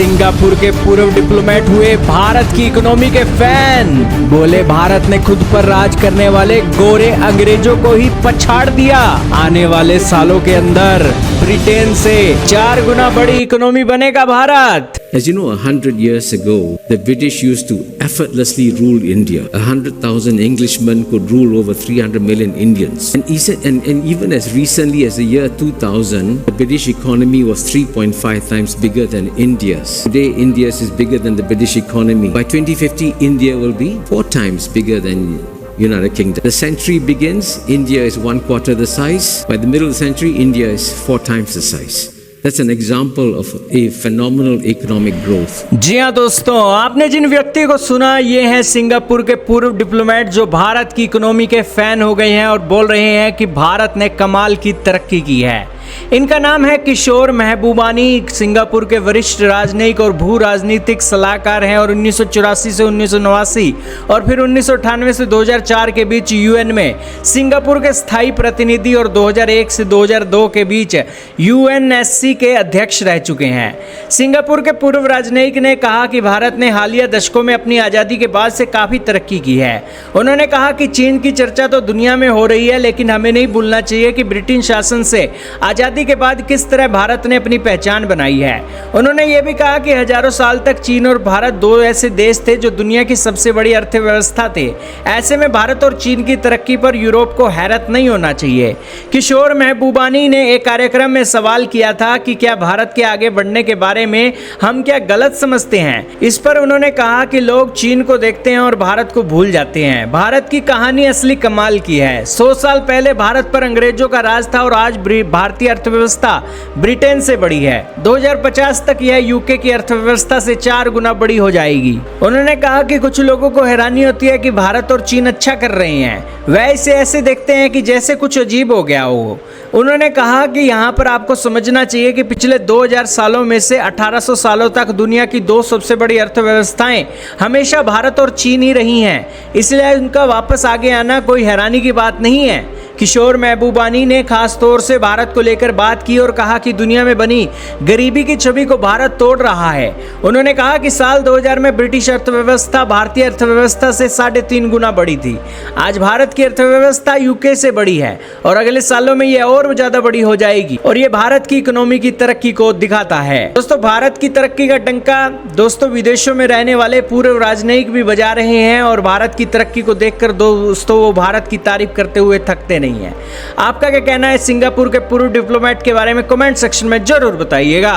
Singapore के पूर्व diplomat हुए भारत की इकोनॉमी के फैन। बोले भारत ने खुद पर राज करने वाले गोरे अंग्रेजों को ही पछाड़ दिया। आने वाले सालों के अंदर ब्रिटेन से 4 गुना बड़ी इकोनॉमी बनेगा Bharat. As you know, 100 years ago, the British used to effortlessly rule India. 100,000 Englishmen could rule over 300 million Indians. And even as recently as the year 2000, the British economy was 3.5 times bigger than India's. Today, India's is bigger than the British economy. By 2050, India will be 4 times bigger than United Kingdom. The century begins, India is 1/4 the size. By the middle of the century, India is 4 times the size. That's an example of a phenomenal economic growth. जी हाँ दोस्तों, आपने जिन व्यक्ति को सुना ये हैं Singapore के पूर्व डिप्लोमेट जो भारत की इकोनॉमी के फैन हो गए हैं और बोल रहे हैं कि भारत ने कमाल की तरक्की की है। इनका नाम है किशोर महबूबानी। सिंगापुर के वरिष्ठ राजनयिक और भू राजनीतिक सलाहकार हैं और 1984 से 1989 और फिर 1998 से 2004 के बीच यूएन में सिंगापुर के स्थायी प्रतिनिधि और 2001 से 2002 के बीच यूएनएससी के अध्यक्ष रह चुके हैं। सिंगापुर के पूर्व राजनयिक ने कहा कि भारत ने हालिया दशकों में अपनी आज़ादी के बाद से काफ़ी तरक्की की है। उन्होंने कहा कि चीन की चर्चा तो दुनिया में हो रही है, लेकिन हमें नहीं भूलना चाहिए कि ब्रिटिश शासन से आज़ादी के बाद किस तरह भारत ने अपनी पहचान बनाई है। उन्होंने ये भी कहा कि हजारों साल तक चीन और भारत 2 ऐसे देश थे जो दुनिया की सबसे बड़ी अर्थव्यवस्था थे। ऐसे में भारत और चीन की तरक्की पर यूरोप को हैरत नहीं होना चाहिए। किशोर महबूबानी ने एक कार्यक्रम में सवाल किया था कि क्या भारत के आगे बढ़ने के बारे में हम क्या गलत समझते हैं। इस पर उन्होंने कहा कि लोग चीन को देखते हैं और भारत को भूल जाते हैं। भारत की कहानी असली कमाल की है। 100 साल पहले भारत पर अंग्रेजों का राज था और आज भारतीय अर्थव्यवस्था ब्रिटेन से बड़ी है। 2050 तक यह यूके की अर्थव्यवस्था से 4 गुना बड़ी हो जाएगी। उन्होंने कहा कि कुछ लोगों को हैरानी होती है कि भारत और चीन अच्छा कर रहे हैं, वह इसे ऐसे देखते हैं कि जैसे कुछ अजीब हो गया हो। उन्होंने कहा कि यहाँ पर आपको समझना चाहिए कि पिछले 2000 सालों में से 1800 सालों तक दुनिया की 2 सबसे बड़ी अर्थव्यवस्थाएं हमेशा भारत और चीन ही रही हैं, इसलिए उनका वापस आगे आना कोई हैरानी की बात नहीं है। किशोर महबूबानी ने खास तौर से भारत को लेकर बात की और कहा कि दुनिया में बनी गरीबी की छवि को भारत तोड़ रहा है। उन्होंने कहा कि साल 2000 में ब्रिटिश अर्थव्यवस्था भारतीय अर्थव्यवस्था से 3.5 गुना बड़ी थी। आज भारत की अर्थव्यवस्था यूके से बड़ी है और अगले सालों में यह और ज्यादा बड़ी हो जाएगी और ये भारत की इकोनॉमी की तरक्की को दिखाता है। दोस्तों, भारत की तरक्की का डंका दोस्तों विदेशों में रहने वाले पूर्व राजनयिक भी बजा रहे हैं और भारत की तरक्की को देखकर दोस्तों वो भारत की तारीफ करते हुए थकते नहीं है। आपका क्या कहना है सिंगापुर के पूर्व डिप्लोमेट के बारे में? कमेंट सेक्शन में जरूर बताइएगा।